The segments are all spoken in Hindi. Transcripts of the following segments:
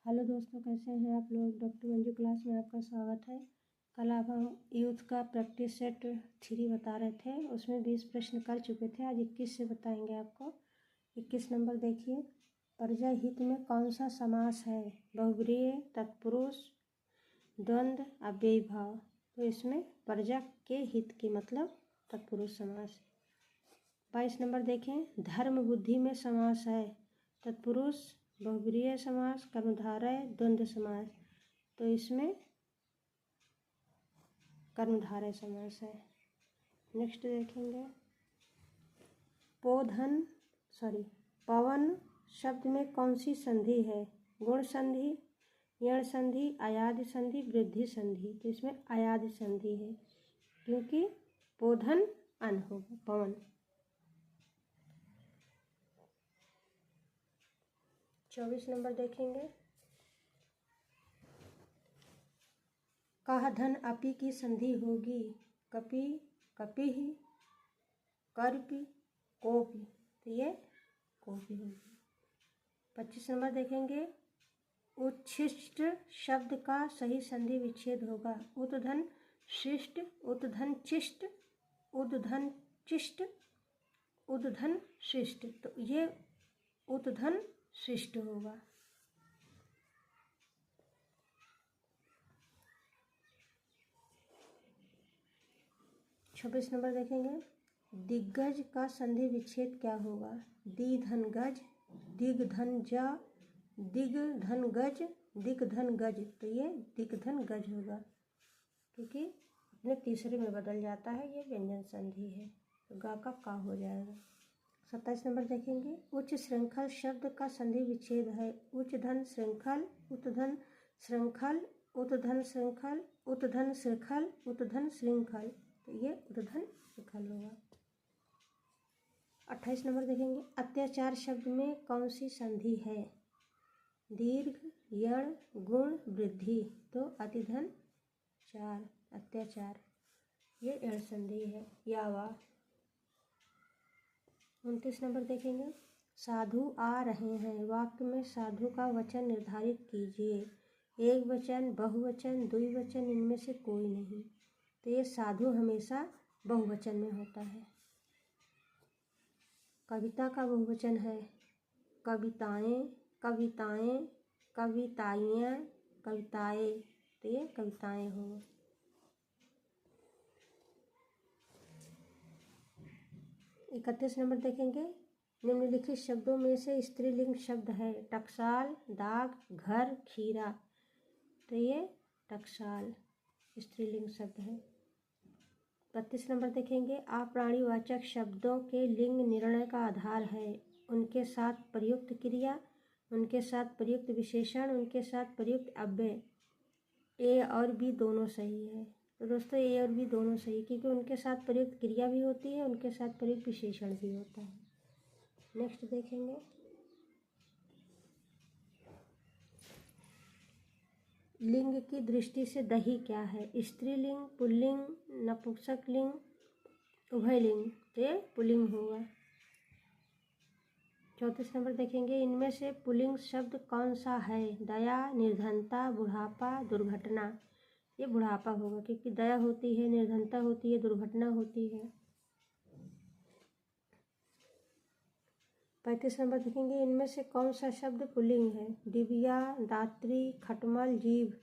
हेलो दोस्तों, कैसे हैं आप लोग। डॉक्टर मंजू क्लास में आपका स्वागत है। कल आप हम यूथ का प्रैक्टिस सेट 3 बता रहे थे, उसमें 20 प्रश्न कर चुके थे। आज 21 से बताएंगे आपको। 21 नंबर देखिए, प्रजा हित में कौन सा समास है। बहुब्रीहि, तत्पुरुष, द्वंद्व, अव्ययी भाव। तो इसमें प्रजा के हित की मतलब तत्पुरुष समास। 22 नंबर देखें, धर्म बुद्धि में समास है। तत्पुरुष, बहुब्रीहि समास, कर्मधारय, द्वंद्व समास। तो इसमें कर्मधारय समास है। नेक्स्ट देखेंगे, पवन शब्द में कौन सी संधि है। गुण संधि, यण संधि, अयादि संधि, वृद्धि संधि। तो इसमें अयादि संधि है क्योंकि पोधन अन होगा पवन। 24 नंबर देखेंगे, कहा धन अपि की संधि होगी। कपि, कपिः, कर्पि, कोपि। तो ये कोपि होगी। 25 नंबर देखेंगे, उच्छिष्ट शब्द का सही संधि विच्छेद होगा। उद्धन शिष्ट, उद्धन चिष्ट, उद्धन चिष्ट, उद्धन शिष्ट। तो ये उद्धन शिष्ट होगा। 26 नंबर देखेंगे, दिग्गज का संधि विच्छेद क्या होगा। दिधन गज, दिग्धन जा, दिग्धन गज, दिग्धन गज। तो ये दिग्धन गज होगा क्योंकि अपने तीसरे में बदल जाता है, ये व्यंजन संधि है। तो गा का का हो जाएगा। 27 नंबर देखेंगे, उच्च श्रृंखल शब्द का संधि विच्छेद है। उच्च धन श्रृंखल, उत्धन श्रृंखल, उत्धन श्रृंखल, उत्धन श्रृंखल, उत्धन श्रृंखल। तो ये उत्धन श्रृंखल होगा। 28 नंबर देखेंगे, अत्याचार शब्द में कौन सी संधि है। दीर्घ, यण, गुण, वृद्धि। तो अतिधन चार, अत्याचार, ये यण संधि है। यावा। 29 नंबर देखेंगे, साधु आ रहे हैं। वाक्य में साधु का वचन निर्धारित कीजिए। एक वचन, बहुवचन, द्विवचन, इनमें से कोई नहीं। तो ये साधु हमेशा बहुवचन में होता है। कविता का बहुवचन है कविताएं, कविताएं, कविताइयाँ, कविताएं। तो ये कविताएं होंगे। 31 नंबर देखेंगे, निम्नलिखित शब्दों में से स्त्रीलिंग शब्द है। टकसाल, दाग, घर, खीरा। तो ये टकसाल स्त्रीलिंग शब्द है। 32 नंबर देखेंगे, अप्राणीवाचक शब्दों के लिंग निर्णय का आधार है। उनके साथ प्रयुक्त क्रिया, उनके साथ प्रयुक्त विशेषण, उनके साथ प्रयुक्त अव्यय। ए और बी दोनों सही है। तो दोस्तों ए और बी दोनों सही क्योंकि उनके साथ प्रयुक्त क्रिया भी होती है, उनके साथ प्रयुक्त विशेषण भी होता है। नेक्स्ट देखेंगे, लिंग की दृष्टि से दही क्या है। स्त्रीलिंग, पुल्लिंग, नपुंसकलिंग, उभयलिंग। तो ये पुल्लिंग होगा। 34 नंबर देखेंगे, इनमें से पुल्लिंग शब्द कौन सा है। दया, निर्धनता, बुढ़ापा, दुर्घटना। ये बुढ़ापा होगा क्योंकि दया होती है, निर्धनता होती है, दुर्घटना होती है। 35 नंबर देखेंगे, इनमें से कौन सा शब्द पुल्लिंग है। डिबिया, दात्री, खटमल, जीभ।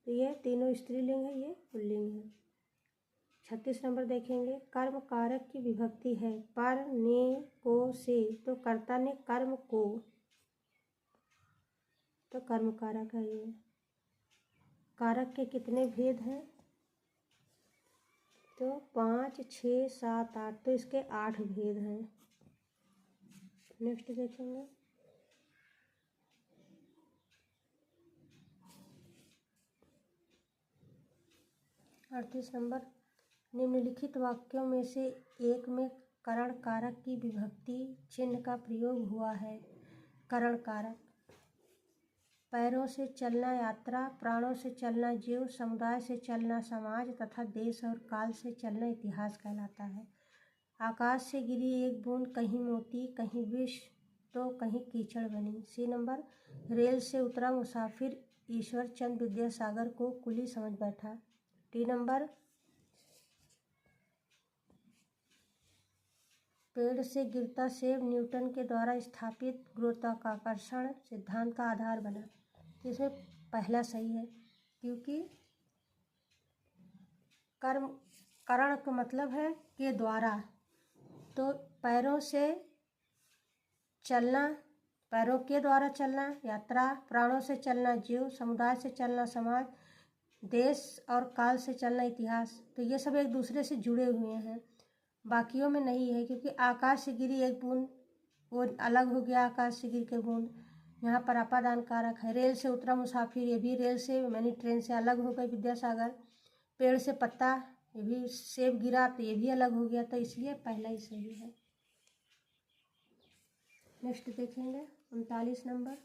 तो ये तीनों स्त्रीलिंग है, ये पुल्लिंग है। 36 नंबर देखेंगे, कर्म कारक की विभक्ति है। पर, ने, को, से। तो कर्ता ने कर्म को, तो कर्म कारक है ये। कारक के कितने भेद हैं। तो 5, 6, 7, 8। तो इसके 8 भेद हैं। नेक्स्ट देखेंगे, अड़तीस नंबर, निम्नलिखित वाक्यों में से एक में करण कारक की विभक्ति चिन्ह का प्रयोग हुआ है। करण कारक, पैरों से चलना यात्रा, प्राणों से चलना जीव, समुदाय से चलना समाज तथा देश और काल से चलना इतिहास कहलाता है। आकाश से गिरी एक बूंद, कहीं मोती, कहीं विष, तो कहीं कीचड़ बनी। सी नंबर, रेल से उतरा मुसाफिर ईश्वर चंद विद्यासागर को कुली समझ बैठा। डी नंबर, पेड़ से गिरता सेब न्यूटन के द्वारा स्थापित गुरुत्वाकर्षण सिद्धांत का आधार बना। इसमें पहला सही है, क्योंकि करण का मतलब है के द्वारा, तो पैरों से चलना, पैरों के द्वारा चलना यात्रा, प्राणों से चलना जीव, समुदाय से चलना समाज, देश और काल से चलना इतिहास। तो ये सब एक दूसरे से जुड़े हुए हैं, बाकियों में नहीं है, क्योंकि आकाश से गिरी एक बूंद वो अलग हो गया आकाश से गिर के बूंद। यहाँ पर अपादान कारक है। रेल से उतरा मुसाफिर, ये भी रेल से यानी ट्रेन से अलग हो गए विद्यासागर। पेड़ से पत्ता, ये भी सेब गिरा तो ये भी अलग हो गया, तो इसलिए पहला ही सही है। नेक्स्ट देखेंगे 39 नंबर,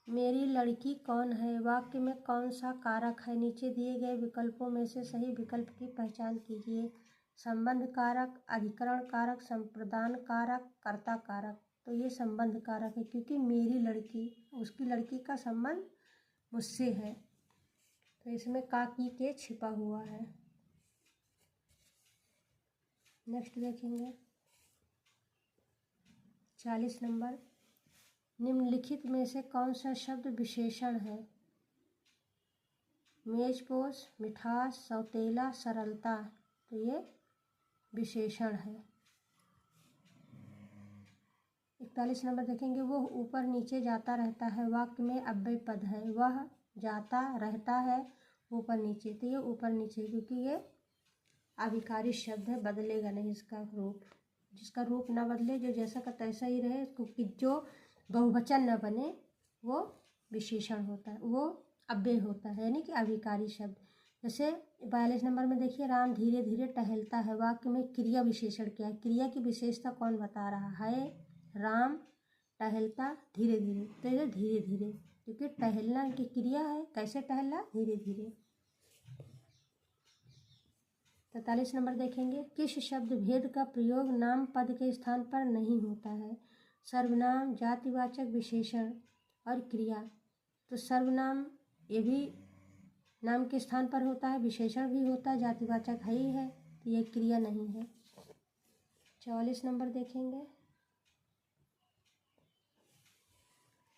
मेरी लड़की कौन है, वाक्य में कौन सा कारक है, नीचे दिए गए विकल्पों में से सही विकल्प की पहचान कीजिए। संबंध कारक, अधिकरण कारक, संप्रदान कारक, कर्ता कारक। तो ये संबंध कारक है, क्योंकि मेरी लड़की, उसकी लड़की का संबंध मुझसे है, तो इसमें काकी के छिपा हुआ है। नेक्स्ट देखेंगे 40 नंबर, निम्नलिखित में से कौन सा शब्द विशेषण है। मेजपोश, मिठास, सौतेला, सरलता। तो ये विशेषण है। 41 नंबर देखेंगे, वो ऊपर नीचे जाता रहता है, वाक्य में अव्यय पद है। वह जाता रहता है ऊपर नीचे, तो ये ऊपर नीचे, क्योंकि ये अविकारी शब्द है, बदलेगा नहीं इसका रूप। जिसका रूप ना बदले, जो जैसा का तैसा ही रहे, क्योंकि जो बहुवचन न बने वो विशेषण होता है, वो अव्यय होता है, यानी कि अविकारी शब्द। जैसे 42 नंबर में देखिए, राम धीरे धीरे टहलता है, वाक्य में क्रिया विशेषण क्या है, क्रिया की विशेषता कौन बता रहा है। राम टहलता धीरे धीरे, तो ये धीरे धीरे, क्योंकि टहलना की क्रिया है, कैसे टहलना, धीरे धीरे। 43 नंबर देखेंगे, किस शब्द भेद का प्रयोग नाम पद के स्थान पर नहीं होता है। सर्वनाम, जातिवाचक, विशेषण और क्रिया। तो सर्वनाम ये भी नाम के स्थान पर होता है, विशेषण भी होता है, जातिवाचक है ही है, तो ये क्रिया नहीं है। 44 नंबर देखेंगे,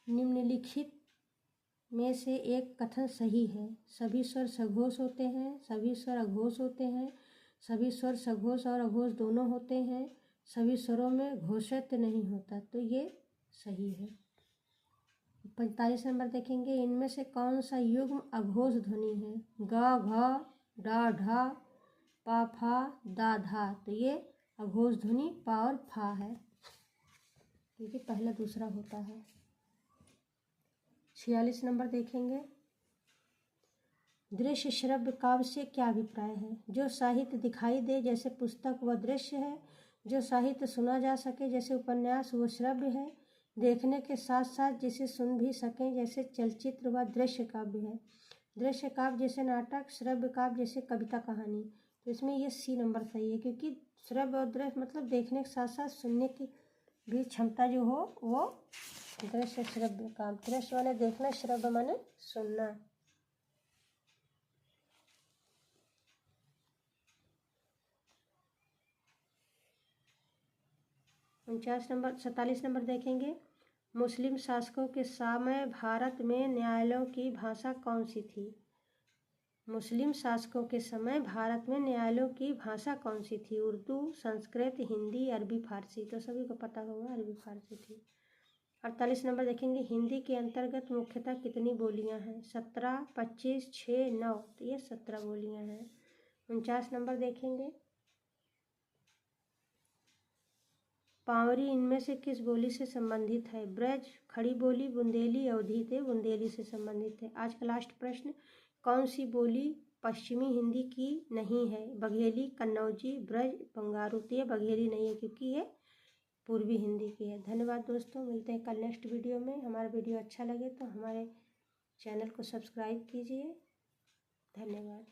निम्नलिखित में से एक कथन सही है। सभी स्वर सघोष होते हैं, सभी स्वर अघोष होते हैं, सभी स्वर सघोष और अघोष दोनों होते हैं, सभी स्वरों में घोषित नहीं होता, तो ये सही है। 45 नंबर देखेंगे, इनमें से कौन सा युग्म अघोष ध्वनि है। ग, घ, डा, ढा, पा, फा, दा, धा। तो ये अघोष ध्वनि पा और फा है, क्योंकि पहला दूसरा होता है। 46 नंबर देखेंगे, दृश्य श्रव्य काव्य से क्या अभिप्राय है। जो साहित्य दिखाई दे जैसे पुस्तक वह दृश्य है, जो साहित्य सुना जा सके जैसे उपन्यास वह श्रव्य है, देखने के साथ साथ जिसे सुन भी सकें जैसे चलचित्र वह दृश्य काव्य है। दृश्य काव्य जैसे नाटक, श्रव्य काव्य जैसे कविता कहानी। तो इसमें ये सी नंबर सही है, क्योंकि श्रव्य और दृश्य मतलब देखने के साथ साथ सुनने की भी क्षमता जो हो वो दृश्य श्रव्य काव्य। दृश्य माने देखना, श्रव्य माने सुनना। उनचास नंबर 47 नंबर देखेंगे, मुस्लिम शासकों के समय भारत में न्यायालयों की भाषा कौन सी थी। मुस्लिम शासकों के समय भारत में न्यायालयों की भाषा कौन सी थी। उर्दू, संस्कृत, हिंदी, अरबी, फारसी। तो सभी को पता होगा अरबी फारसी थी। 48 नंबर देखेंगे, हिंदी के अंतर्गत मुख्यतः कितनी बोलियां हैं। 17, 25, 6, 9। तो ये 17 बोलियां हैं। 49 नंबर देखेंगे, पावरी इनमें से किस बोली से संबंधित है। ब्रज, खड़ी बोली, बुंदेली, अवधी। थे बुंदेली से संबंधित है। आज का लास्ट प्रश्न, कौन सी बोली पश्चिमी हिंदी की नहीं है। बघेली, कन्नौजी, ब्रज, बंगारू। तो ये बघेली नहीं है, क्योंकि ये पूर्वी हिंदी की है। धन्यवाद दोस्तों, मिलते हैं कल नेक्स्ट वीडियो में। हमारा वीडियो अच्छा लगे तो हमारे चैनल को सब्सक्राइब कीजिए। धन्यवाद।